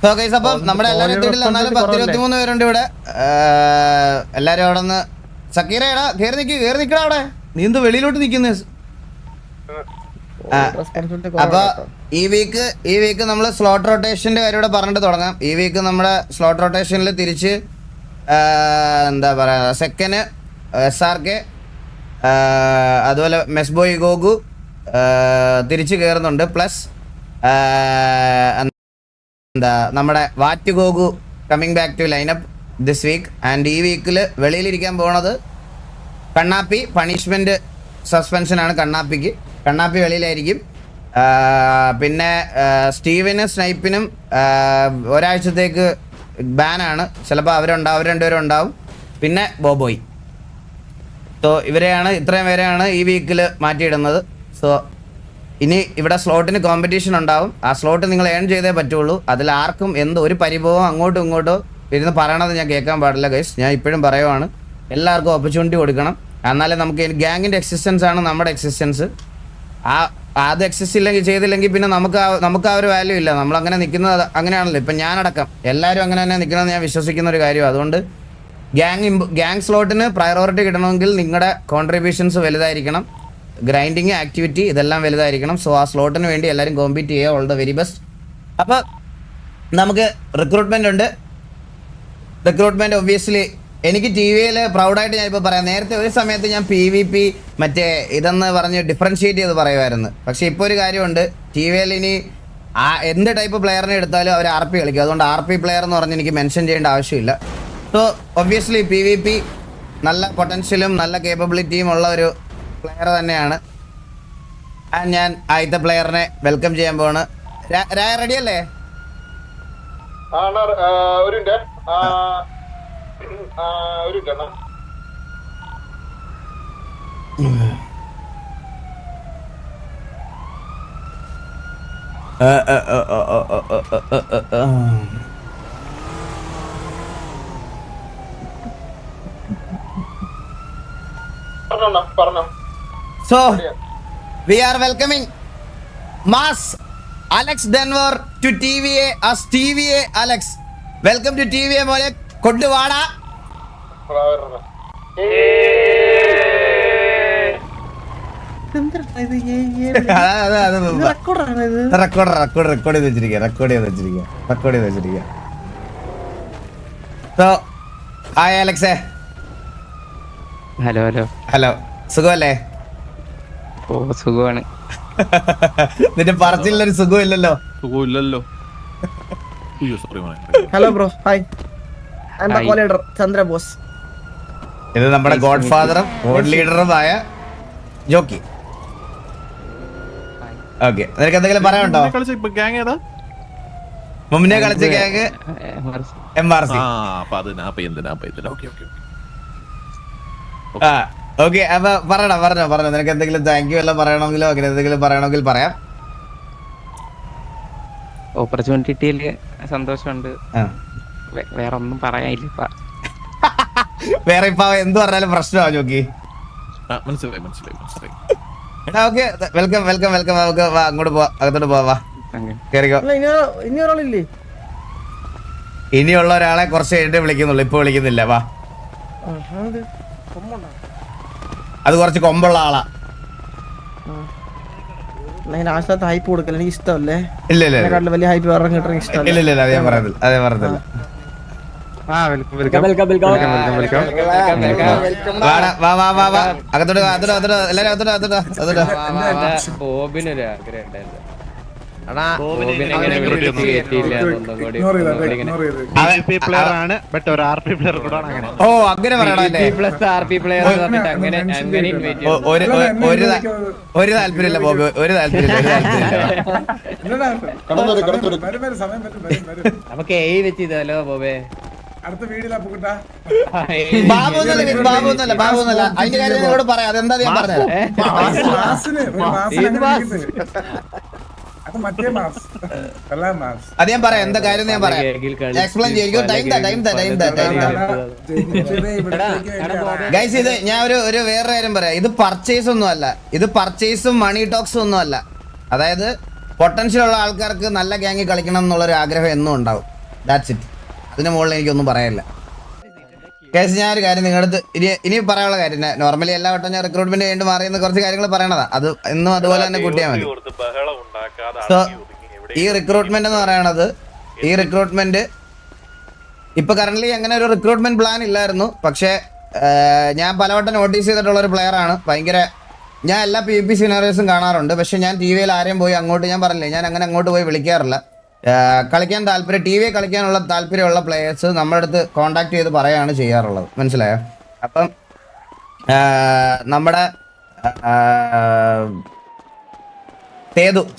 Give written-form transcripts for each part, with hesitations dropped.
അപ്പം നമ്മുടെ എല്ലാവരും എത്തിയിട്ടില്ല. എന്നാലും 10-23 പേരുണ്ട് ഇവിടെ. എല്ലാരും അവിടെ നിന്ന് സക്കീറടാ കേറി നിക്കടാ അവിടെ. നീ എന്ത് വെളിയിലോട്ട് നിക്കുന്നേ? അപ്പൊ ഈ വീക്ക് നമ്മള് സ്ലോട്ട് റൊട്ടേഷന്റെ കാര്യം ഇവിടെ പറഞ്ഞിട്ട് തുടങ്ങാം. ഈ വീക്ക് നമ്മുടെ സ്ലോട്ട് റൊട്ടേഷനിൽ തിരിച്ച് എന്താ പറയാ സെക്കൻഡ് SRK അതുപോലെ മെസ്ബോയ് ഗോഗു തിരിച്ച് കയറുന്നുണ്ട്. പ്ലസ് എന്താ നമ്മുടെ വാറ്റ് ഗോഗു coming back to lineup this week. And ഈ വീക്കിൽ വെളിയിലിരിക്കാൻ പോണത് കണ്ണാപ്പി. പണിഷ്മെന്റ് സസ്പെൻഷനാണ് കണ്ണാപ്പി വെളിയിലായിരിക്കും. പിന്നെ സ്റ്റീവിനും സ്നൈപ്പിനും ഒരാഴ്ചത്തേക്ക് ബാനാണ്. ചിലപ്പോൾ അവർ രണ്ടുപേരും ഉണ്ടാവും. പിന്നെ ബോബോയ്. സോ ഇത്രയും പേരെയാണ് ഈ വീക്കിൽ മാറ്റിയിടുന്നത്. സോ ഇനി ഇവിടെ സ്ലോട്ടിന് കോമ്പറ്റീഷൻ ഉണ്ടാവും. ആ സ്ലോട്ട് നിങ്ങൾ ഏൺ ചെയ്തേ പറ്റുള്ളൂ. അതിൽ ആർക്കും ഒരു പരിഭവം അങ്ങോട്ടും ഇങ്ങോട്ടോ ഇരുന്ന് പറയണത് ഞാൻ കേൾക്കാൻ പാടില്ല ഗൈസ്. ഞാൻ ഇപ്പോഴും പറയുവാണ്, എല്ലാവർക്കും ഓപ്പർച്യൂണിറ്റി കൊടുക്കണം. എന്നാലേ നമുക്ക് ഗ്യാങ്ങിൻ്റെ എക്സിസ്റ്റൻസ് ആണ് നമ്മുടെ എക്സിസ്റ്റൻസ്. അത് എക്സിസ്റ്റ് ചെയ്തില്ലെങ്കിൽ പിന്നെ നമുക്ക് ആ ഒരു വാല്യൂ ഇല്ല. നമ്മളങ്ങനെ നിൽക്കുന്നത് അങ്ങനെയാണല്ലോ. ഇപ്പം ഞാനടക്കം എല്ലാവരും അങ്ങനെ തന്നെ നിൽക്കണമെന്ന് ഞാൻ വിശ്വസിക്കുന്ന ഒരു കാര്യം. അതുകൊണ്ട് ഗ്യാങ് സ്ലോട്ടിന് പ്രയോറിറ്റി കിട്ടണമെങ്കിൽ നിങ്ങളുടെ കോൺട്രിബ്യൂഷൻസ് വലുതായിരിക്കണം. ഗ്രൈൻഡിങ് ആക്ടിവിറ്റി ഇതെല്ലാം വലുതായിരിക്കണം. സോ ആ സ്ലോട്ടിന് വേണ്ടി എല്ലാവരും കോമ്പീറ്റ് ചെയ്യുക. All the very best. അപ്പോൾ നമുക്ക് റിക്രൂട്ട്മെൻ്റ് ഉണ്ട്. റിക്രൂട്ട്മെൻറ്റ് ഒബ്വിയസ്ലി എനിക്ക് TV-യിൽ പ്രൗഡായിട്ട് ഞാനിപ്പോൾ പറയാം. നേരത്തെ ഒരു സമയത്ത് ഞാൻ PvP മറ്റേ ഇതെന്ന് പറഞ്ഞ് ഡിഫറൻഷ്യേറ്റ് ചെയ്ത് പറയുമായിരുന്നു. പക്ഷേ ഇപ്പോൾ ഒരു കാര്യമുണ്ട്, TV-യിൽ ഇനി എന്ത് ടൈപ്പ് പ്ലെയറിനെ എടുത്താലും അവർ RP കളിക്കും. അതുകൊണ്ട് RP പ്ലെയർ എന്ന് പറഞ്ഞ് എനിക്ക് മെൻഷൻ ചെയ്യേണ്ട ആവശ്യമില്ല. സോ ഒബ്വിയസ്ലി PvP നല്ല പൊട്ടൻഷ്യലും നല്ല കേപ്പബിലിറ്റിയും ഉള്ള ഒരു പ്ലെയർ തന്നെയാണ്. ഞാൻ ആദ്യത്തെ പ്ലെയറിനെ വെൽക്കം ചെയ്യാൻ പോവാണ്. രായ റെഡി അല്ലേ? So we are welcoming Mass Alex Denver to TVA as TVA Alex. Welcome to TVA മോനെ. കൊണ്ടുവാടാ. റെക്കോർഡ് ചെയ്ത് വെച്ചിരിക്കുക. So hi അലക്സേ. ഹലോ സുഖമല്ലേ? ഓ സുഖമാണ്. നിന്റെ പറച്ചിലൊരു സുഖമില്ലല്ലോ. Hello bro, hi. I am the co leader Chandra Bose. ഇത് നമ്മുടെ ഗോഡ് ഫാദറും ഗോഡ് ലീഡറുമായ ജോക്കി. ഓക്കെ, നിനക്ക് എന്തെങ്കിലും പറയാനുണ്ടോ? മുന്നേ കളിച്ച ഗ്യാങ് MRC. ഓക്കെ, അപ്പൊ പറഞ്ഞോ. നിനക്ക് എന്തെങ്കിലും താങ്ക് യു എല്ലാം പറയണമെങ്കിലോ അങ്ങനെ എന്തെങ്കിലും പറയണമെങ്കിൽ പറയാം. ഓപ്പർച്യൂണിറ്റി കിട്ടിയതില് സന്തോഷമുണ്ട്. വേറെ ഒന്നും പറയാനില്ല. വേറെ ഇപ്പൊ എന്ത് പറഞ്ഞാലും പ്രശ്നമാണ് ജോക്കി. Okay, welcome. നമുക്ക് അങ്ങോട്ട് പോവാം, അകത്തോട്ട് പോവാ. കേറിക്കോ. ഇനിയുള്ള ഒരാളെ കുറച്ച് കഴിഞ്ഞിട്ട് വിളിക്കുന്നുള്ളൂ, ഇപ്പൊ വിളിക്കുന്നില്ല. വാ. അത് കുറച്ച് കൊമ്പുള്ള ആളാ. ഹൈപ്പ് കൊടുക്കല എനിക്ക് ഇഷ്ടമല്ലേ. ഇല്ല വലിയ ഹൈപ്പ് വേറെ കിട്ടണ ഇഷ്ടമല്ല. ഇല്ല അതേ പറഞ്ഞില്ല. ബോബിനൊരു ആഗ്രഹം ഉണ്ടായിരുന്നു. ഓ അങ്ങനെ പറയണല്ലേ. ഒരു താല്പര്യമില്ല ബോബി, ഒരു താല്പര്യമില്ല. നമുക്ക് വെച്ച് ചെയ്തല്ലോ ബോബേ. ബാബുന്നല്ല അതിന്റെ കാര്യം നിങ്ങളോട് പറയാം. അതെന്താ ഞാൻ പറഞ്ഞത്? അത് ഞാൻ പറയാം, എന്താ കാര്യം ഞാൻ പറയാം. എക്സ്പ്ലെയിൻ ചെയ്യും. ഗൈസ്, ഇത് ഞാൻ ഒരു വേറെ കാര്യം പറയാം. ഇത് പർച്ചേസ് ഒന്നും അല്ല. ഇത് പർച്ചേസും മണി ടോക്സും ഒന്നും അല്ല. അതായത് പൊട്ടൻഷ്യൽ ഉള്ള ആൾക്കാർക്ക് നല്ല ഗ്യാങ്ങിൽ കളിക്കണം എന്നുള്ളൊരു ആഗ്രഹം എന്നും ഉണ്ടാവും. That's it. അതിന് മുകളിൽ എനിക്കൊന്നും പറയാനില്ല. കേസ് ഞാനൊരു കാര്യം നിങ്ങളുടെ അടുത്ത് ഇനി പറയാനുള്ള കാര്യം, നോർമലി എല്ലാ വട്ടം ഞാൻ റിക്രൂട്ട്മെന്റ് കഴിഞ്ഞ് മാറിയെന്ന് കുറച്ച് കാര്യങ്ങൾ പറയണതാ, അത് എന്നും അതുപോലെ തന്നെ കൂട്ടിയാൽ മതി. സോ ഈ റിക്രൂട്ട്മെന്റ് എന്ന് പറയണത്, ഈ റിക്രൂട്ട്മെന്റ് ഇപ്പൊ കറന്റ് അങ്ങനെ ഒരു റിക്രൂട്ട്മെന്റ് പ്ലാൻ ഇല്ലായിരുന്നു. പക്ഷേ ഞാൻ പലവട്ടം നോട്ടീസ് ചെയ്തിട്ടുള്ള ഒരു പ്ലെയർ ആണ്. ഭയങ്കര ഞാൻ എല്ലാ PvP സിനാറിയോസും കാണാറുണ്ട്. പക്ഷെ ഞാൻ TV-യിൽ ആരെയും പോയി അങ്ങോട്ട്, ഞാൻ പറഞ്ഞില്ലേ ഞാൻ അങ്ങനെ അങ്ങോട്ട് പോയി വിളിക്കാറില്ല. കളിക്കാൻ താല്പര്യം, TV കളിക്കാനുള്ള താല്പര്യമുള്ള പ്ലേയേഴ്സ് നമ്മുടെ അടുത്ത് കോണ്ടാക്ട് ചെയ്ത് പറയുകയാണ് ചെയ്യാറുള്ളത്, മനസ്സിലായോ? അപ്പം നമ്മുടെ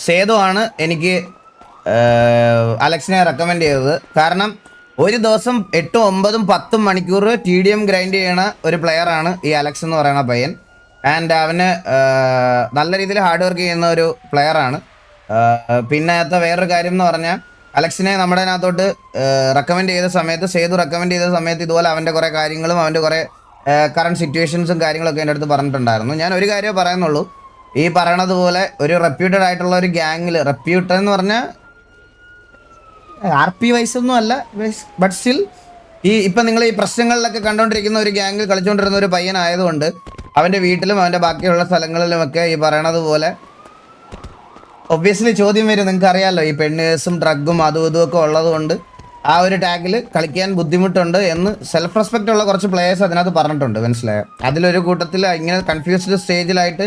സേതു ആണ് എനിക്ക് അലക്സിനെ റെക്കമെൻഡ് ചെയ്തത്. കാരണം ഒരു ദിവസം 8, 9, 10 മണിക്കൂർ TDM ഗ്രൈൻഡ് ചെയ്യണ ഒരു പ്ലെയറാണ് ഈ അലക്സ് എന്ന് പറയുന്ന പയ്യൻ. ആൻഡ് അവന് നല്ല രീതിയിൽ ഹാർഡ് വർക്ക് ചെയ്യുന്ന ഒരു പ്ലെയറാണ്. പിന്നെ വേറൊരു കാര്യം എന്ന് പറഞ്ഞാൽ, അലക്സിനെ നമ്മുടെ അതിനകത്തോട്ട് റെക്കമെൻഡ് ചെയ്ത സമയത്ത്, സേതു റെക്കമെൻഡ് ചെയ്ത സമയത്ത് ഇതുപോലെ അവൻ്റെ കുറേ കാര്യങ്ങളും അവൻ്റെ കുറേ കറണ്ട് സിറ്റുവേഷൻസും കാര്യങ്ങളൊക്കെ എൻ്റെ അടുത്ത് പറഞ്ഞിട്ടുണ്ടായിരുന്നു. ഞാൻ ഒരു കാര്യമേ പറയുന്നുള്ളൂ, ഈ പറയണത് പോലെ ഒരു റെപ്യൂട്ടഡ് ആയിട്ടുള്ള ഒരു ഗ്യാങ്ങിൽ, റെപ്യൂട്ടഡ് എന്ന് പറഞ്ഞാൽ RP വൈസ് ഒന്നും അല്ല, ബട്ട് സ്റ്റിൽ ഇപ്പം നിങ്ങൾ ഈ പ്രശ്നങ്ങളിലൊക്കെ കണ്ടുകൊണ്ടിരിക്കുന്ന ഒരു ഗ്യാങ്ങിൽ കളിച്ചുകൊണ്ടിരുന്ന ഒരു പയ്യനായതുകൊണ്ട് അവൻ്റെ വീട്ടിലും അവൻ്റെ ബാക്കിയുള്ള സ്ഥലങ്ങളിലുമൊക്കെ ഈ പറയണത് പോലെ ഒബ്വിയസ്ലി ചോദ്യം വരും. നിങ്ങൾക്ക് അറിയാമല്ലോ, ഈ പെണ്ണേഴ്സും ഡ്രഗും അതും ഇതുമൊക്കെ ഉള്ളത് കൊണ്ട് ആ ഒരു ടാഗിൽ കളിക്കാൻ ബുദ്ധിമുട്ടുണ്ട് എന്ന് സെൽഫ് റെസ്പെക്റ്റ് ഉള്ള കുറച്ച് പ്ലേയേഴ്സ് അതിനകത്ത് പറഞ്ഞിട്ടുണ്ട്, മനസ്സിലായോ? അതിലൊരു കൂട്ടത്തിൽ ഇങ്ങനെ കൺഫ്യൂസ്ഡ് സ്റ്റേജിലായിട്ട്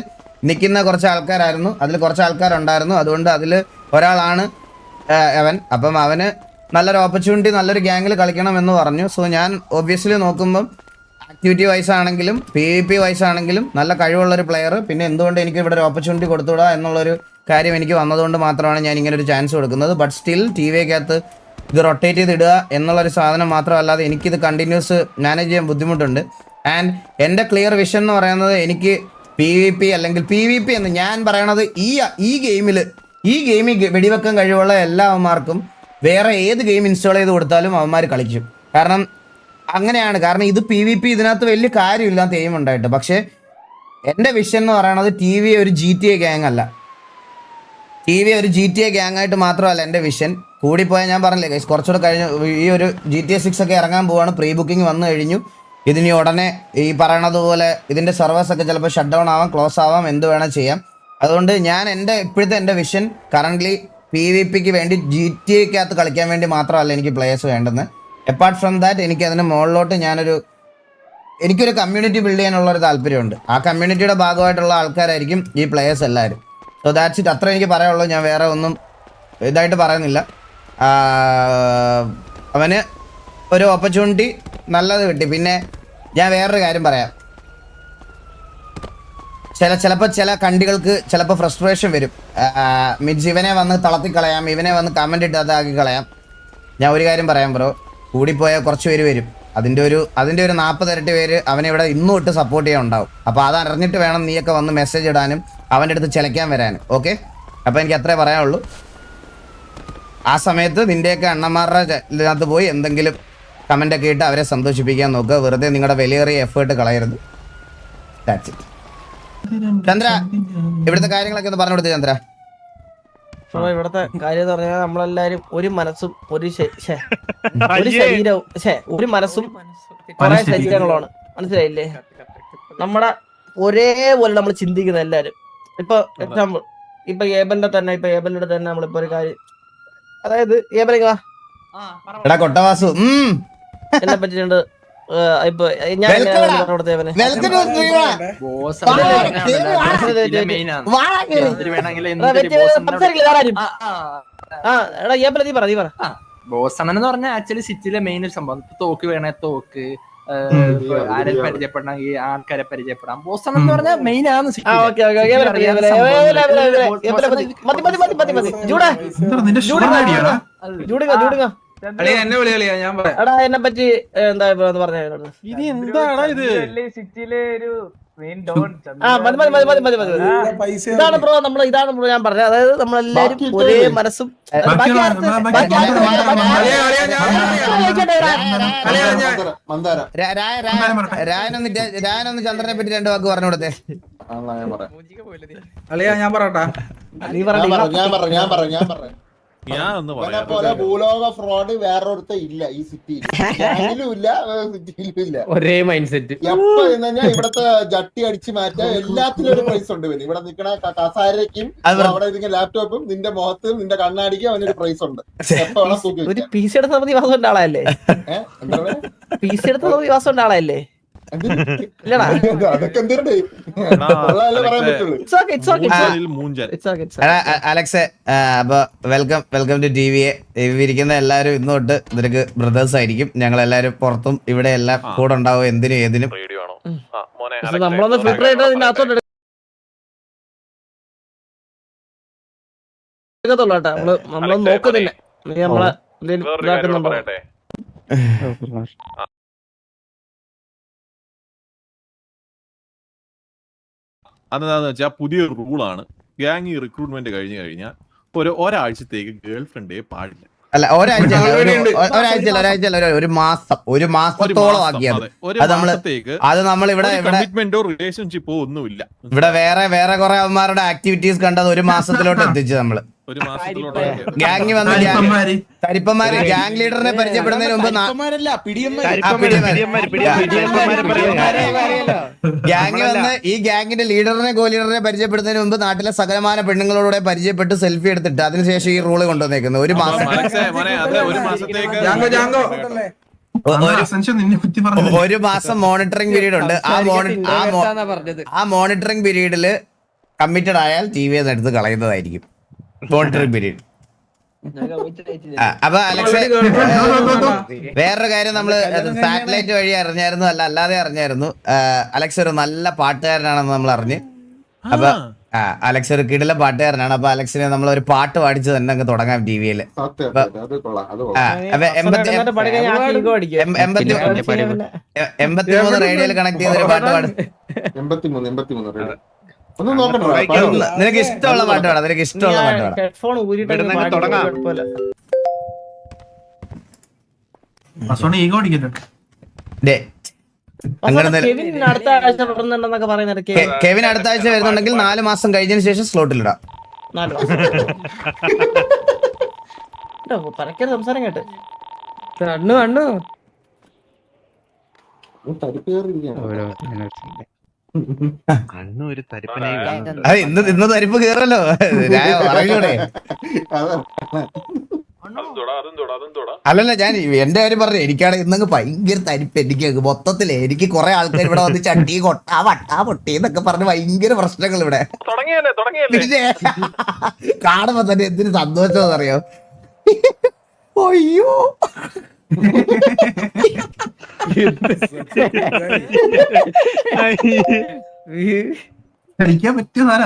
നിൽക്കുന്ന കുറച്ച് ആൾക്കാരായിരുന്നു, അതിൽ കുറച്ച് ആൾക്കാരുണ്ടായിരുന്നു. അതുകൊണ്ട് അതിൽ ഒരാളാണ് അവൻ. അപ്പം അവന് നല്ലൊരു ഓപ്പർച്യൂണിറ്റി, നല്ലൊരു ഗ്യാങ്ങിൽ കളിക്കണം എന്ന് പറഞ്ഞു. സോ ഞാൻ ഒബ്വിയസ്ലി നോക്കുമ്പം ആക്ടിവിറ്റി വൈസ് ആണെങ്കിലും PvP വൈസ് ആണെങ്കിലും നല്ല കഴിവുള്ളൊരു പ്ലെയർ, പിന്നെ എന്തുകൊണ്ട് എനിക്ക് ഇവിടെ ഒരു ഓപ്പർച്യൂണിറ്റി കൊടുത്തുവിടാ എന്നുള്ളൊരു കാര്യം എനിക്ക് വന്നതുകൊണ്ട് മാത്രമാണ് ഞാൻ ഇങ്ങനെ ഒരു ചാൻസ് കൊടുക്കുന്നത്. ബട്ട് സ്റ്റിൽ TV-ക്കകത്ത് ഇത് റൊട്ടേറ്റ് ചെയ്ത് ഇടുക എന്നുള്ളൊരു സാധനം മാത്രമല്ലാതെ എനിക്കിത് കണ്ടിന്യൂസ് മാനേജ് ചെയ്യാൻ ബുദ്ധിമുട്ടുണ്ട്. ആൻഡ് എൻ്റെ ക്ലിയർ വിഷൻ എന്ന് പറയുന്നത്, എനിക്ക് PvP അല്ലെങ്കിൽ PvP എന്ന് ഞാൻ പറയണത് ഈ ഗെയിമിൽ വെടിവെക്കാൻ കഴിവുള്ള എല്ലാവന്മാർക്കും വേറെ ഏത് ഗെയിം ഇൻസ്റ്റാൾ ചെയ്ത് കൊടുത്താലും അവന്മാർ കളിക്കും. കാരണം അങ്ങനെയാണ്. കാരണം ഇത് PvP ഇതിനകത്ത് വലിയ കാര്യമില്ലാത്ത എയിം ഉണ്ടായിട്ട്. പക്ഷേ എൻ്റെ വിഷൻ എന്ന് പറയണത് TV ഒരു GTA ഗ്യാങ് അല്ല, TV ഒരു GTA ഗ്യാങ് ആയിട്ട് മാത്രമല്ല എൻ്റെ വിഷൻ. കൂടിപ്പോയാൽ ഞാൻ പറഞ്ഞില്ലേ ഗൈസ്, കുറച്ചുകൂടെ കഴിഞ്ഞ് ഈ ഒരു GTA 6 ഒക്കെ ഇറങ്ങാൻ പോവാണ്. പ്രീ ബുക്കിംഗ് വന്നു കഴിഞ്ഞു. ഇതിനി ഉടനെ ഈ പറയണത് പോലെ ഇതിൻ്റെ സർവേഴ്സൊക്കെ ചിലപ്പോൾ ഷട്ട് ഡൗൺ ആവാം, ക്ലോസ് ആവാം, എന്ത് വേണം ചെയ്യാം. അതുകൊണ്ട് ഞാൻ ഇപ്പോഴത്തെ എൻ്റെ വിഷൻ കറൻ്റ്ലി PvPക്ക് വേണ്ടി GTA-ക്കകത്ത് കളിക്കാൻ വേണ്ടി മാത്രമല്ല എനിക്ക് പ്ലേയേഴ്സ് വേണ്ടുന്നത്. അപ്പാർട്ട് ഫ്രം ദാറ്റ് എനിക്ക് അതിന് മുകളിലോട്ട് എനിക്കൊരു കമ്മ്യൂണിറ്റി ബിൽഡ് ചെയ്യാനുള്ളൊരു താല്പര്യമുണ്ട്. ആ കമ്മ്യൂണിറ്റിയുടെ ഭാഗമായിട്ടുള്ള ആൾക്കാരായിരിക്കും ഈ പ്ലേയേഴ്സ് എല്ലാവരും. So that's it. അത്ര എനിക്ക് പറയാനുള്ളൂ. ഞാൻ വേറെ ഒന്നും ഇതായിട്ട് പറയുന്നില്ല. അവന് ഒരു ഓപ്പർച്യൂണിറ്റി നല്ലത് കിട്ടി. പിന്നെ ഞാൻ വേറൊരു കാര്യം പറയാം. ചിലപ്പോൾ ചില കണ്ടികൾക്ക് ചിലപ്പോൾ ഫ്രസ്ട്രേഷൻ വരും. മീൻസ് ഇവനെ വന്ന് തളർത്തിക്കളയാം, ഇവനെ വന്ന് കമൻ്റ് ഇട്ട് അതാക്കി കളയാം. ഞാൻ ഒരു കാര്യം പറയാം ബ്രോ, കൂടിപ്പോയാൽ കുറച്ച് പേര് വരും. അതിൻ്റെ ഒരു 40 ഇരട്ടി പേര് അവനെ ഇവിടെ ഇന്നും ഇട്ട് സപ്പോർട്ട് ചെയ്യാൻ ഉണ്ടാവും. അപ്പോൾ അത് അറിഞ്ഞിട്ട് വേണം നീയൊക്കെ വന്ന് മെസ്സേജ് ഇടാനും അവൻ്റെ അടുത്ത് ചിലയ്ക്കാൻ വരാനും. ഓക്കെ, അപ്പോൾ എനിക്ക് അത്രേ പറയാനുള്ളൂ. ആ സമയത്ത് നിൻ്റെയൊക്കെ അണ്ണന്മാരുടെ ഇതിനകത്ത് പോയി എന്തെങ്കിലും കമൻ്റൊക്കെ ഇട്ട് അവരെ സന്തോഷിപ്പിക്കാൻ നോക്കുക. വെറുതെ നിങ്ങളുടെ വിലയേറിയ എഫേർട്ട് കളയരുത്. That's it. ചന്ദ്ര, ഇവിടുത്തെ കാര്യങ്ങളൊക്കെ ഒന്ന് പറഞ്ഞു കൊടുത്തു ചന്ദ്ര. ഇവിടത്തെ കാര്യം എന്ന് പറഞ്ഞാൽ നമ്മളെല്ലാരും ഒരു മനസ്സും ഒരു ശരീരവും ഒരു മനസ്സും കുറെ ശരീരങ്ങളാണ്, മനസ്സിലായില്ലേ? നമ്മുടെ ഒരേപോലെ നമ്മൾ ചിന്തിക്കുന്ന എല്ലാരും. ഇപ്പൊ എക്സാമ്പിൾ, ഇപ്പൊ ഏബന്റെ തന്നെ നമ്മളിപ്പോ ഒരു കാര്യം, അതായത് ഏബൻ കൊട്ടവാസു എന്നെ പറ്റിട്ടുണ്ട്. ഇപ്പൊ ഞാൻ കൊടുത്തേവനെ ബോസണെന്ന് പറഞ്ഞാൽ ആക്ച്വലി സിറ്റിയിലെ മെയിൻ ഒരു സംഭവം. തോക്ക് വേണേ തോക്ക്, ആരെ പരിചയപ്പെടണമെങ്കിൽ ആൾക്കാരെ പരിചയപ്പെടാം. ബോസൺ എന്ന് പറഞ്ഞാൽ മെയിൻ ആണ്. എന്നെ പറ്റി എന്താ പറഞ്ഞ ഇതാണ് ബ്രോ ഇതാണ് ബ്രോ ഞാൻ പറഞ്ഞത്. അതായത് നമ്മളെല്ലാരും ഒരേ മനസ്സും രായനൊന്ന് ചന്ദ്രനെ പറ്റി 2 വാക്ക് പറഞ്ഞു കൊടുത്തേ. അളിയാ ഞാൻ പറയട്ടാ, നീ പറഞ്ഞു. ഞാൻ ഒന്ന് ഇവനെ പറയാം. പോലെ ഭൂലോക ഫ്രോഡ് വേറൊരുത്ത ഇല്ല ഈ സിറ്റിയിൽ. ഗ്യാങ്ങിലും ഇല്ല, സിറ്റിയിലും ഇല്ല. ഒരേ മൈൻഡ് സെറ്റ്. എപ്പോ എന്ന് കഴിഞ്ഞാൽ ഇവിടത്തെ ജട്ടി അടിച്ചു മാറ്റാൻ എല്ലാത്തിനും ഒരു പ്രൈസ് ഉണ്ട് ഇവന്. ഇവിടെ നിൽക്കണ കസാരയ്ക്കും അവിടെ ഇരിക്കുന്ന ലാപ്ടോപ്പും നിന്റെ മുഖത്തും നിന്റെ കണ്ണാടിക്കും അവനൊരു പ്രൈസ് ഉണ്ട്. എപ്പോ വേണം തൂക്കി ഒരു പി സി എടുത്ത വാസം ഉണ്ട് ആളല്ലേ? എന്താ പി സി എടുത്ത വാസം ഉണ്ട് ആളല്ലേ? ഇല്ലടാ, അതൊക്കെ എന്തിനാ പറയാൻ പറ്റുള്ളൂ. It's okay, it's okay, it's okay. മൂഞ്ചൽ മൂഞ്ചൽ. It's okay, it's okay. Alex, അപ്പൊ വെൽക്കം ടു ടിവിയെ. ഇരിക്കുന്ന എല്ലാവരും ഇന്ന് തൊട്ട് നിനക്ക് ബ്രദേഴ്സ് ആയിരിക്കും. ഞങ്ങൾ എല്ലാവരും പുറത്തും ഇവിടെ എല്ലാം കൂടെ ഉണ്ടാവും, എന്തിനും ഏതിനും. പക്ഷെ നമ്മളൊന്ന് ഫിൽട്ടർ ചെയ്തിട്ട് ഇതിന്റെ അകത്തോട്ട് എടുക്കത്തുള്ളൂ കേട്ടോ. നമ്മളൊന്നും നോക്കുന്നില്ല. നീ നമ്മളെ ഇതാക്കുന്നുണ്ടോ? അതെന്താന്ന് വെച്ചാൽ പുതിയ റൂളാണ്. ഗ്യാങ് റിക്രൂട്ട്മെന്റ് കഴിഞ്ഞു കഴിഞ്ഞാൽ ഒരാഴ്ചത്തേക്ക് ഗേൾ ഫ്രണ്ടേ പാടില്ല. അല്ല, ഒരാഴ്ച ഒരു മാസത്തോളം ആക്കിയത്. അത് നമ്മളിവിടെ കമ്മിറ്റ്മെന്റോ റിലേഷൻഷിപ്പോ ഒന്നുമില്ല. ഇവിടെ വേറെ കുറെ അവന്മാരുടെ ആക്ടിവിറ്റീസ് കണ്ടത് ഒരു മാസത്തിലോട്ട് എത്തിച്ചു നമ്മള്. ഒരു മാസത്തിലോട്ട് ഗ്യാങ് വന്ന് തരിപ്പന്മാര് ഗ്യാങ് ലീഡറിനെ പരിചയപ്പെടുന്നതിന് മുമ്പ് ഗ്യാങ് വന്ന് ഈ ഗ്യാങ്ങിന്റെ ലീഡറിനെ കോ ലീഡറിനെ പരിചയപ്പെടുന്നതിന് മുമ്പ് നാട്ടിലെ സകലമാന പെണ്ണുങ്ങളോടെ പരിചയപ്പെട്ട് സെൽഫി എടുത്തിട്ട് അതിനുശേഷം ഈ റൂള് കൊണ്ടുവന്നേക്കുന്നത്. ഒരു മാസം ഒരു മാസം മോണിറ്ററിംഗ് പീരീഡ് ഉണ്ട്. ആ മോണിറ്ററിംഗ് പീരീഡില് കമ്മിറ്റഡ് ആയാൽ ടി.വി എടുത്ത് കളയുന്നതായിരിക്കും മോണിറ്ററിംഗ് പീരീഡ്. അപ്പൊ അലക്സ്, വേറൊരു കാര്യം നമ്മള് സാറ്റലൈറ്റ് വഴി അറിഞ്ഞായിരുന്നു, അല്ലാതെ അറിഞ്ഞായിരുന്നു. അലക്സ് ഒരു നല്ല പാട്ടുകാരനാണെന്ന് നമ്മൾ അറിഞ്ഞ്. അപ്പൊ അലക്സ് ഒരു കിടില പാട്ടുകാരനാണ്. അപ്പൊ അലക്സിനെ നമ്മൾ ഒരു പാട്ട് പാടിച്ച് തന്നെ അങ്ങ് തുടങ്ങാം ടിവിയില്. 83 റേഡിയോയിൽ കണക്ട് ചെയ്ത ഒരു പാട്ട് പാടും. 83 നിനക്ക് ഇഷ്ടമുള്ള പാട്ട് പാടാം. നിനക്ക് ഇഷ്ടമുള്ള പാട്ട് പാടാം. ഹെഡ്ഫോൺ ഊരിട്ട് അടുത്ത ആഴ്ച പറഞ്ഞിട്ടുണ്ടെന്നൊക്കെ പറയുന്നത്. കെവിൻ അടുത്ത ആഴ്ച വരുന്നുണ്ടെങ്കിൽ 4 മാസം കഴിഞ്ഞതിന് ശേഷം സ്ലോട്ടിലിടാം. 4 മാസം പരക്കെ സംസാരം കേട്ട് ഇന്ന് തരിപ്പ് കേറല്ലോ. അറിയൂടെ? അല്ലല്ല, ഞാൻ എന്റെ കാര്യം പറഞ്ഞു. എനിക്കാണ് ഇന്നങ്ങ് ഭയങ്കര തരിപ്പ്. എനിക്ക് മൊത്തത്തില് എനിക്ക് കുറെ ആൾക്കാർ ഇവിടെ വന്ന് ചട്ടി കൊട്ടാ വട്ടാ പൊട്ടി എന്നൊക്കെ പറഞ്ഞ് ഭയങ്കര പ്രശ്നങ്ങൾ ഇവിടെ. പിന്നെ കാണുമ്പോ തന്നെ എന്തിനു സന്തോഷം അറിയോ? അയ്യോ, കഴിക്കാൻ പറ്റിയ സാധന.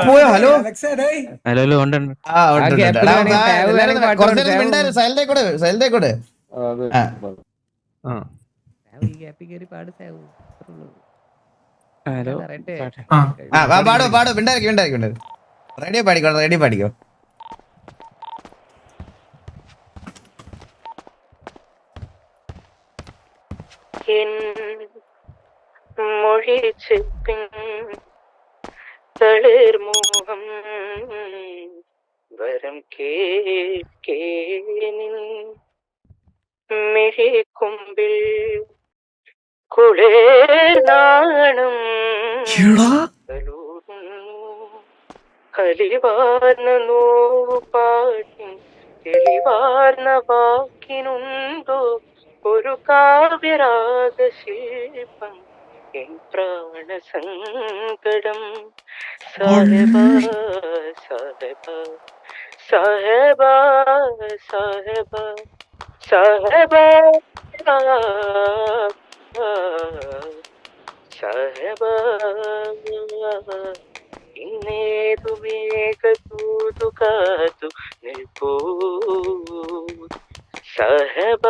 പോയോ? ഹലോ ഹലോ ഉണ്ട്. സൈലന്റേക്കൂടെ പാടോ മിണ്ടായിരിക്കും. റേഡിയോ പാടിക്കോ. മൊഴിച്ചിപ്പിൻ തളിർമോഹം വരം കേനിൻ മിഴിക്കുമ്പിൽ കുളിർനാണം കലിവാർന്ന നോപ്പാട്ടിൻ തെളിവാർന്ന വാക്കിനുണ്ടോ ഒരു കാവ്യരാഗ ശില്പം എൻ പ്രാണസങ്കടം. സാഹബ സാഹബ സാഹബ സാഹബ സാഹബ സാഹബ ഇന്നേതു മേഘതൂതു കാതു നിൽപ്പൂ സാഹബ.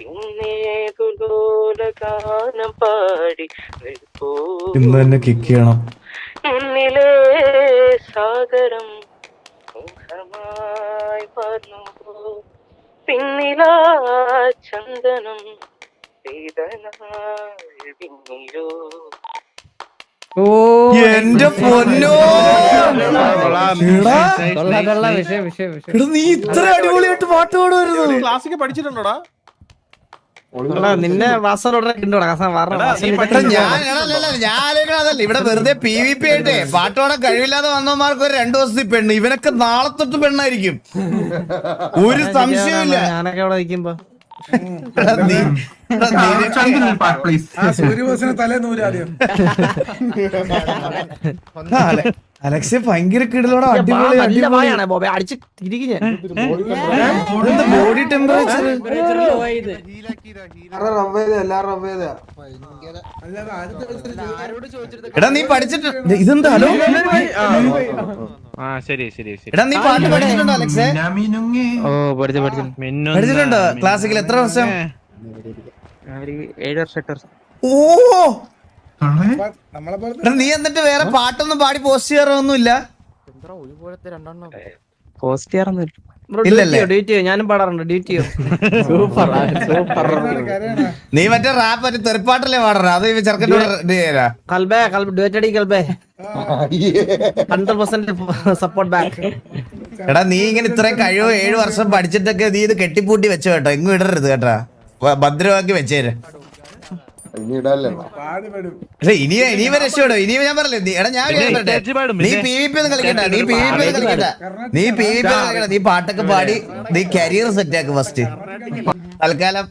ഇന്നേതു ലോലഗാനം പാടി നിൽപ്പൂ. ഇന്ന് തന്നെ കിക്ക് ചെയ്യണം. എന്നിലെ സാഗരം മുഖമായി പറഞ്ഞു പിന്നിലാ ചന്ദനം വേദനായി പിന്നിലോ എന്റെ പൊന്നോ എടാ, നീ ഇത്ര അടിപൊളിയായിട്ട് പാട്ട് പാടുമായിരുന്നു. ക്ലാസിക് പഠിച്ചിട്ടുണ്ടോടാ? നിന്നെ വാസനോടെ എടാ, ഞാൻ അതല്ല ഇവിടെ വെറുതെ PVP ആയിട്ടേ പാട്ടോടെ കഴിവില്ലാതെ വന്നവന്മാർക്ക് ഒരു 2 ദിവസത്തിൽ പെണ്ണ്. ഇവനൊക്കെ നാളെ തൊട്ട് പെണ്ണായിരിക്കും, ഒരു സംശയമില്ല. ഞാനൊക്കെ അവിടെ നിൽക്കുമ്പോ എടാ, അലക്സ് ഭയങ്കര കിടലോടെ അടിപൊളി നല്ല വായാണ് ബോബെ അടിച്ച് തിരികെ ഞാൻ ബോഡി ടെമ്പറേച്ചർ. എടാ നീ പഠിച്ചിട്ട് ഇതെന്താ? ഹലോ എടാ നീ പാട്ട് പഠിച്ചിട്ടുണ്ടോ അലക്സേ? പഠിച്ചിട്ടുണ്ടോ ക്ലാസിക്കൽ? എത്ര വർഷം? 7 വർഷം 8 വർഷം. ഓ എടാ, നീ എന്നിട്ട് വേറെ പാട്ടൊന്നും പാടി പോസ്റ്റ് ചെയ്യാറൊന്നുമില്ല? പോസ്റ്റ് ചെയ്യാറൊന്നുമില്ല. ഇല്ലല്ലേ? ഡ്യൂട്ടി ഞാനും പാടാറുണ്ട്. Duty super super. നീ മറ്റേ റാപ്പ് മറ്റേ തെറിപ്പാട്ടല്ലേ പാടറ? അത് ചെറുക്കൻ്റെ കൽബേ ഡ്യൂറ്റടി കൽബേ 100% സപ്പോർട്ട് ബാക്ക്. എടാ നീ ഇങ്ങനെ ഇത്രയും കഴിവ് 7 വർഷം പഠിച്ചിട്ടൊക്കെ നീ ഇത് കെട്ടിപ്പൂട്ടി വെച്ചോ കേട്ടോ. ഇങ്ങും ഇടരുത് കേട്ടാ, ഭദ്രമാക്കി വെച്ചേര്. പക്ഷെ ഇനിയും രക്ഷപ്പെടും. ഇനിയും ഞാൻ പറഞ്ഞില്ലേ, എടാ ഞാൻ നീ PVP ഒന്നും കളിക്കണ്ട, നീ PVP ഒന്നും കളിക്കണ്ട, നീ PVP ഒന്നും കളിക്കണ്ട. നീ പാട്ടൊക്കെ പാടി നീ കരിയർ സെറ്റ് ആക്ക് ഫസ്റ്റ്. തൽക്കാലം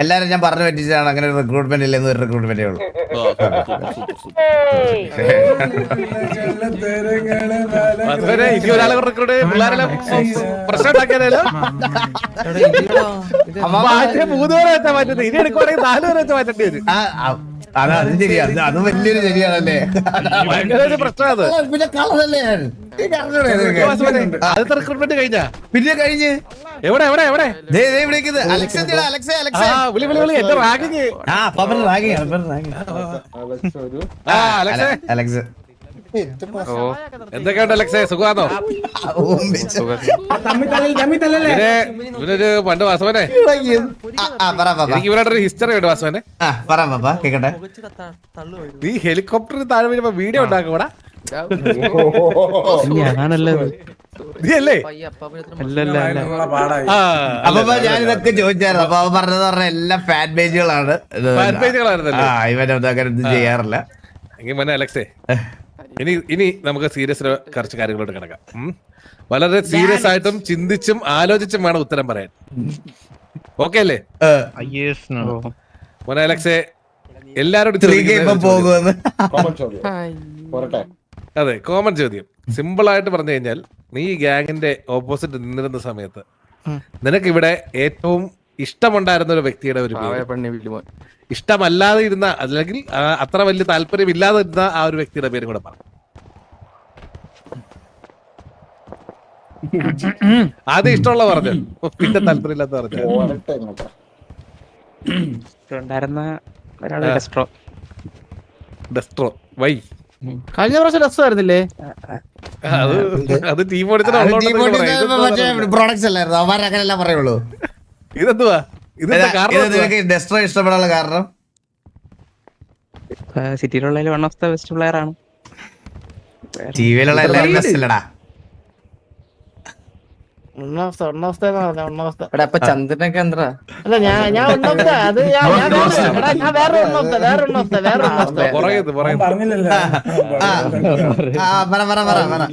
എല്ലാരും ഞാൻ പറഞ്ഞു പറ്റിച്ചാണ്, അങ്ങനെ ഒരു റിക്രൂട്ട്മെന്റ് ഇല്ലെന്ന് ഒരു റിക്രൂട്ട്മെന്റേ ഉള്ളൂ. അത് ശരിയാ, അത് വലിയൊരു ശരിയാണല്ലേ. പിന്നെ കളറല്ലേ റിക്രൂട്ട്മെന്റ് കഴിഞ്ഞാ? പിന്നെ കഴിഞ്ഞ് എവിടെ എവിടെ എവിടെ? അലക്സ് അലക്സ് അലക്സ് അലക്സ് എന്തൊക്കെയുണ്ട് അലക്സേ, സുഖമാണോ? ഇവനൊരു പണ്ട് വാസവനെ, എനിക്ക് ഇവരുടെ ഒരു ഹിസ്റ്ററി ഉണ്ട് വാസവനെ. കേക്കട്ടെ. നീ ഹെലികോപ്റ്ററിന് താഴെ വീഴുമ്പോ വീഡിയോ ഉണ്ടാക്കൂടാ? ഞാനല്ലത്. നീ അല്ലേ? അപ്പൊ ഞാൻ ഇതൊക്കെ ചോദിച്ചായിരുന്നു. അപ്പൊ അവൻ പറഞ്ഞത് എല്ലാം ഫാൻ പേജുകളാണ്. ഇവനൊന്നും ചെയ്യാറില്ല. എങ്കിൽ മോനെ അലക്സേ, ഇനി നമുക്ക് സീരിയസ് കുറച്ച് കാര്യങ്ങളോട് കിടക്കാം. വളരെ സീരിയസ് ആയിട്ടും ചിന്തിച്ചും ആലോചിച്ചും വേണം ഉത്തരം പറയാൻ. ഓക്കെ അല്ലേ മോനെ അലക്സേ? എല്ലാരോടും പോകുമെന്ന് അതെ, കോമൺ ചോദ്യം. സിമ്പിൾ ആയിട്ട് പറഞ്ഞു കഴിഞ്ഞാൽ, നീ ഈ ഗ്യാങ്ങിന്റെ ഓപ്പോസിറ്റ് നിന്നിരുന്ന സമയത്ത് നിനക്ക് ഇവിടെ ഏറ്റവും ഇഷ്ടമുണ്ടായിരുന്ന ഒരു വ്യക്തിയുടെ ഒരു പേര്, ഇഷ്ടമല്ലാതെ ഇരുന്ന അല്ലെങ്കിൽ അത്ര വലിയ താല്പര്യം ഇല്ലാതെ ഇരുന്ന ആ ഒരു വ്യക്തിയുടെ പേരും കൂടെ പറഞ്ഞു. ആദ്യം ഇഷ്ടമുള്ള പറഞ്ഞു, പിന്നെ താല്പര്യം ഇല്ലാത്ത പറഞ്ഞു. ഡെസ്ട്രോ വൈ? കഴിഞ്ഞ പ്രാവശ്യം രസമായിരുന്നില്ലേ? അത് ടീം പ്രോഡക്ട്സ് അല്ലായിരുന്നു അവരങ്ങനെയല്ല പറയുള്ളൂ. ഇതെന്തുവാ? നിനക്ക് ഡെസ്ട്രോ ഇഷ്ടപ്പെടാനുള്ള കാരണം? സിറ്റിയിലുള്ള one of the best player ആണ്. ടിവിയിലുള്ള എല്ലാവരും ബെസ്റ്റ് അല്ലടാ. ചന്ദ്രനൊക്കെ എന്താ? അല്ല ഞാൻ ഒന്നാമത്തെ അത് ഞാൻ വേറെ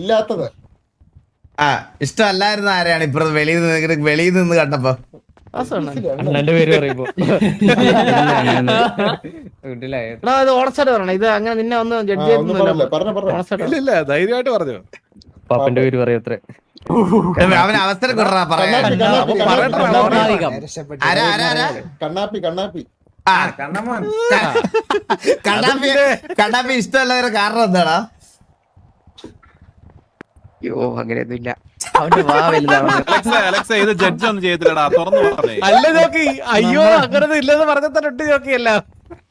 ഇല്ലാത്തത് ഇഷ്ടമല്ലായിരുന്ന ആരെയാണ് ഇപ്പൊ വെളിയിൽ നിന്ന് കണ്ടപ്പോ? പേര് പറയുമ്പോ ഓണസൈഡ് പറയണം. ഇത് അങ്ങനെ നിന്നെ ഒന്ന് ജഡ്ജ് ഇല്ല, ധൈര്യമായിട്ട് പറഞ്ഞു. പാപ്പന്റെ പേര് പറയത്രേ. അവന് അവസരം കൊടുറാ പറയാ. കണ്ണാപ്പി കണ്ണാപ്പി ഇഷ്ടമല്ലാതെ കാരണം എന്താടാ? അയ്യോ അങ്ങനെയൊന്നും ഇല്ല. അലക്സ ഇത് ജഡ്ജ് ഒന്നും ചെയ്തില്ലടാ, തുറന്നു പറഞ്ഞേ. അല്ല നോക്കി, അയ്യോ അങ്ങനെ ഇല്ലെന്ന് പറഞ്ഞിട്ട് നോക്കിയല്ല,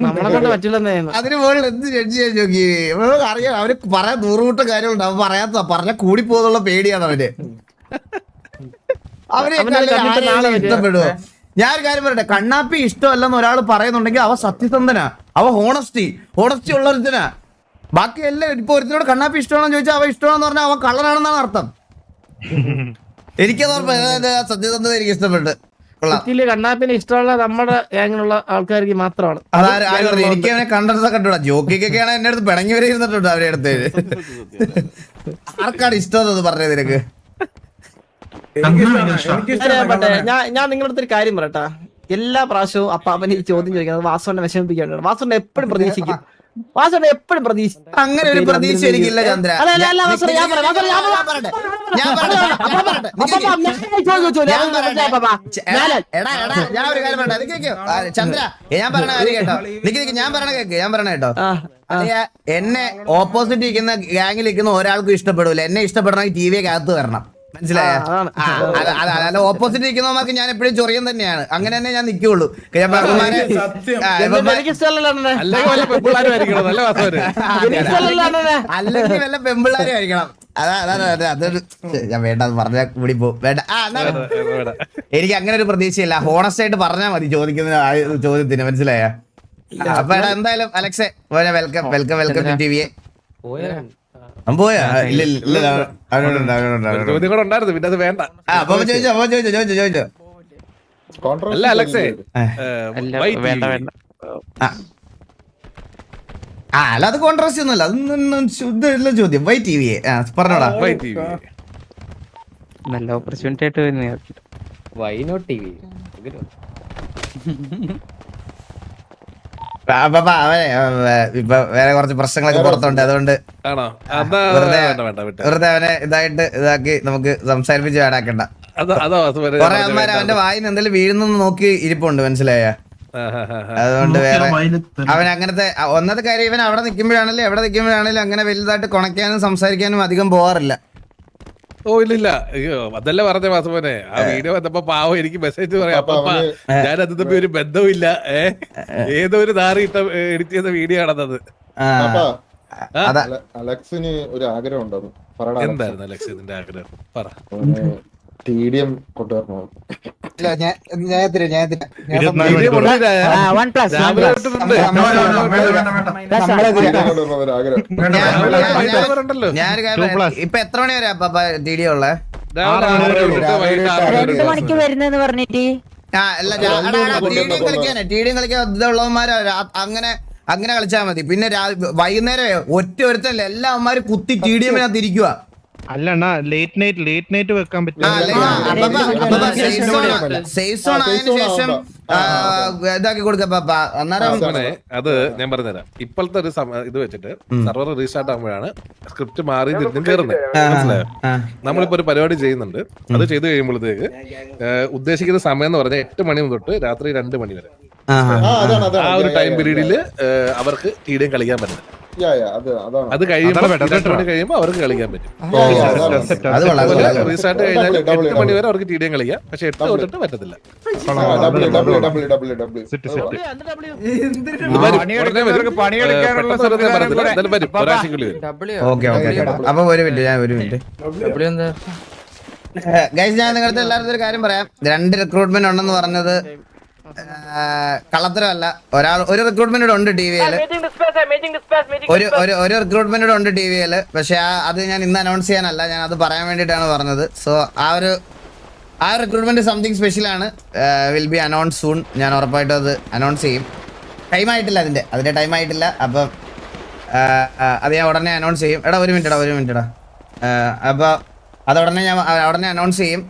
നമ്മളെ കൊണ്ട് പറ്റില്ലെന്നേ. അതിന് മുകളിൽ എന്ത് ജഡ്ജ് ചെയ്യാൻ നോക്കി? അറിയാം, അവന് പറയാൻ 100 കൂട്ടം കാര്യമുണ്ട്. അവൻ പറയാത്ത പറഞ്ഞ കൂടി പോകുന്നുള്ള പേടിയാണ് അവന്. അവനെ ഇഷ്ടപ്പെടുവോ? ഞാൻ കാര്യം പറയട്ടെ, കണ്ണാപ്പി ഇഷ്ടമല്ലെന്ന് ഒരാൾ പറയുന്നുണ്ടെങ്കിൽ അവ സത്യസന്ധനാ, അവ ഹോണസ്റ്റി ഉള്ളൊരുത്തനാ. ബാക്കി എല്ലാം ഇപ്പൊ ഒരുത്തിനോട് കണ്ണാപ്പി ഇഷ്ടമാണെന്ന് ചോദിച്ചാൽ അവൻ ഇഷ്ടമാണെന്ന് പറഞ്ഞാൽ അവൻ കള്ളനാണെന്നാണ് അർത്ഥം. എനിക്കത് സത്യസന്ധത എനിക്ക് ഇഷ്ടപ്പെട്ട്. സിറ്റിയില് കണ്ണാപ്പിനെ ഇഷ്ടമുള്ള നമ്മുടെ ഗ്യാങ്ങിലുള്ള ആൾക്കാർക്ക് മാത്രമാണ്. അതാര് ആര് പറഞ്ഞു? എനിക്ക് അവനെ കണ്ടൊക്കെ കണ്ടുകൂടാ. ജോക്കിക്കൊക്കെയാണ് എന്റെ അടുത്ത് പിണങ്ങി വരെ ഇരുന്നിട്ടുണ്ട് അവരെ അടുത്ത്. ആർക്കാണ് ഇഷ്ടം പറഞ്ഞത് നിനക്ക്? ഞാൻ നിങ്ങളുടെ അടുത്തൊരു കാര്യം പറയട്ടാ. എല്ലാ പ്രാവശ്യവും അപ്പാപ്പന് ഈ ചോദ്യം ചോദിക്കുന്നത് വാസുവിനെ വിഷമിപ്പിക്കാനാണ്. വാസുവിനെ എപ്പോഴും പ്രതീക്ഷിക്കും. വാസുവിനെ എപ്പോഴും പ്രതീക്ഷിക്കും. അങ്ങനെ ഒരു പ്രതീക്ഷ എനിക്കില്ല ചന്ദ്ര. ഞാൻ ഒരു കാര്യം പറയട്ടെ. ചന്ദ്ര ഞാൻ പറഞ്ഞ കാര്യം കേട്ടോ. ഞാൻ പറഞ്ഞ കേട്ടോ. എന്നെ ഓപ്പോസിറ്റ് ഇരിക്കുന്ന ഗ്യാങ്ങിൽ ഇരിക്കുന്ന ഒരാൾക്കും ഇഷ്ടപ്പെടൂല. എന്നെ ഇഷ്ടപ്പെടണമെങ്കിൽ ടി വിയൊക്കെ അകത്ത് വരണം. മനസ്സിലായോ? അല്ല ഓപ്പോസിറ്റ് ഇരിക്കുന്നവർക്ക് ഞാൻ എപ്പോഴും ചൊറിയൻ തന്നെയാണ്. അങ്ങനെ തന്നെ ഞാൻ നിൽക്കുള്ളൂ. അല്ലെങ്കിൽ വല്ല പെമ്പിള്ളാരും ആയിരിക്കണം. അതൊരു ഞാൻ വേണ്ട പറഞ്ഞ കൂടി പോകും. വേണ്ട. എനിക്ക് അങ്ങനെ ഒരു പ്രതീക്ഷയില്ല. ഹോണസ്റ്റ് ആയിട്ട് പറഞ്ഞാൽ മതി ചോദിക്കുന്ന ചോദ്യത്തിന്. മനസ്സിലായ? അപ്പൊ എന്തായാലും അലക്സെ വെൽക്കം വെൽക്കം വെൽക്കം ടു ടിവിയെ. പോയാ? ഇല്ല ചോദ്യം കൂടെ ഉണ്ടായിരുന്നു, പിന്നെ അത് വേണ്ട. ചോദിച്ചോ. അല്ല അലക്സേ, വേണ്ട വേണ്ട. അല്ല അത് കോൺട്രസ്റ്റ് ഒന്നുമല്ല. അതൊന്നും ശുദ്ധ ചോദ്യം. വൈ ടി വിയെ പറഞ്ഞോടാ. നല്ല ഓപ്പർച്യൂണിറ്റി ആയിട്ട് വരുന്ന വൈ നോട്ട് ടി വി. ഇപ്പൊ വേറെ കുറച്ച് പ്രശ്നങ്ങളൊക്കെ പുറത്തുണ്ട്. അതുകൊണ്ട് വെറുതെ അവനെ ഇതാക്കി നമുക്ക് സംസാരിപ്പിച്ച് വേടാക്കണ്ട. കൊറേ അമ്മമാര് അവന്റെ വായിന്ന് എന്തെങ്കിലും വീഴുന്നു നോക്കി ഇരിപ്പുണ്ട്. മനസ്സിലായ? അതുകൊണ്ട് വേറെ അവൻ അങ്ങനത്തെ ഒന്നത്തെ കാര്യം, ഇവൻ അവിടെ നിൽക്കുമ്പോഴാണല്ലോ എവിടെ നിൽക്കുമ്പോഴാണേലും അങ്ങനെ വലുതായിട്ട് കൊണക്കാനും സംസാരിക്കാനും അധികം പോവാറില്ല. ഓ ഇല്ല, അയ്യോ അതല്ല പറഞ്ഞ വാസുമോനെ. ആ വീഡിയോ വന്നപ്പോ പാവം എനിക്ക് മെസ്സേജ് പറയാം, ഞാൻ അത് തമ്മിൽ ഒരു ബന്ധമില്ല, ഏതോ ഒരു നാറി എഡിറ്റ് ചെയ്ത വീഡിയോ ആണെന്നത്. അലക്സിന് ഒരു ആഗ്രഹം ഉണ്ടെന്ന്. എന്തായിരുന്നു അലക്സിന്റെ ആഗ്രഹം? പറ. TDM കൊണ്ടുവരണോ? ഇപ്പൊ എത്ര മണി വരെ ടി ഡി ഉള്ളേ? 2 മണിക്ക് വരുന്നെന്ന് പറഞ്ഞിട്ട്. ടി ഡി കളിക്കാൻ ഇതുള്ളവന്മാര് അങ്ങനെ കളിച്ചാൽ മതി. പിന്നെ വൈകുന്നേരം ഒറ്റ ഒരുത്തല്ലേ എല്ലാ അവന്മാരും കുത്തി ടി ഡി എമ്മിനകത്ത് ഇരിക്കുക. അല്ലണ്ണ ലേറ്റ് നൈറ്റ് വെക്കാൻ പറ്റും. ശേഷം ഇതാക്കി കൊടുക്കാം. അത് ഞാൻ പറഞ്ഞുതരാം. ഇപ്പോഴത്തെ ഒരു ഇത് വെച്ചിട്ട് സർവർ റീസ്റ്റാർട്ട് ആകുമ്പോഴാണ് സ്ക്രിപ്റ്റ് മാറി കയറുന്നത്. മനസ്സിലായോ? നമ്മളിപ്പോ ഒരു പരിപാടി ചെയ്യുന്നുണ്ട്. അത് ചെയ്ത് കഴിയുമ്പോഴത്തേക്ക് ഉദ്ദേശിക്കുന്ന സമയം എന്ന് പറഞ്ഞാൽ 8 മണി തൊട്ട് രാത്രി 2 മണി വരെ. ആ ഒരു ടൈം പീരീഡില് അവർക്ക് TDM കളിക്കാൻ പറ്റില്ല. അത് കഴിയുമ്പോ അവർക്ക് കളിക്കാൻ പറ്റും. റീസ്റ്റാർട്ട് കഴിഞ്ഞാൽ 8 മണി വരെ അവർക്ക് TDM കളിക്കാം. പക്ഷെ 8 തൊട്ടിട്ട് പറ്റത്തില്ല. ഒരു മിനിറ്റ് ഗൈസ്, ഞാൻ നിങ്ങളുടെ എല്ലാവരും ഒരു കാര്യം പറയാം. 2 റിക്രൂട്ട്മെന്റ് ഉണ്ടെന്ന് പറഞ്ഞത് കള്ളത്തരമല്ല. ഒരു റിക്രൂട്ട്മെന്റ് ഉണ്ട് TVL. ഒരു റിക്രൂട്ട്മെന്റ് ഉണ്ട് TVL. പക്ഷെ അത് ഞാൻ ഇന്ന് അനൗൺസ് ചെയ്യാനല്ല, ഞാൻ അത് പറയാൻ വേണ്ടിയിട്ടാണ് പറഞ്ഞത്. സോ ആ റിക്രൂട്ട്മെന്റ് സംതിങ് സ്പെഷ്യൽ ആണ്. Will be announce soon. ഞാൻ ഉറപ്പായിട്ടും അത് അനൗൺസ് ചെയ്യും. ടൈം ആയിട്ടില്ല, അതിന്റെ ടൈം ആയിട്ടില്ല. അപ്പം അത് ഞാൻ ഉടനെ അനൗൺസ് ചെയ്യും. ഒരു മിനിറ്റ്. അപ്പൊ അത് ഉടനെ അനൗൺസ് ചെയ്യും.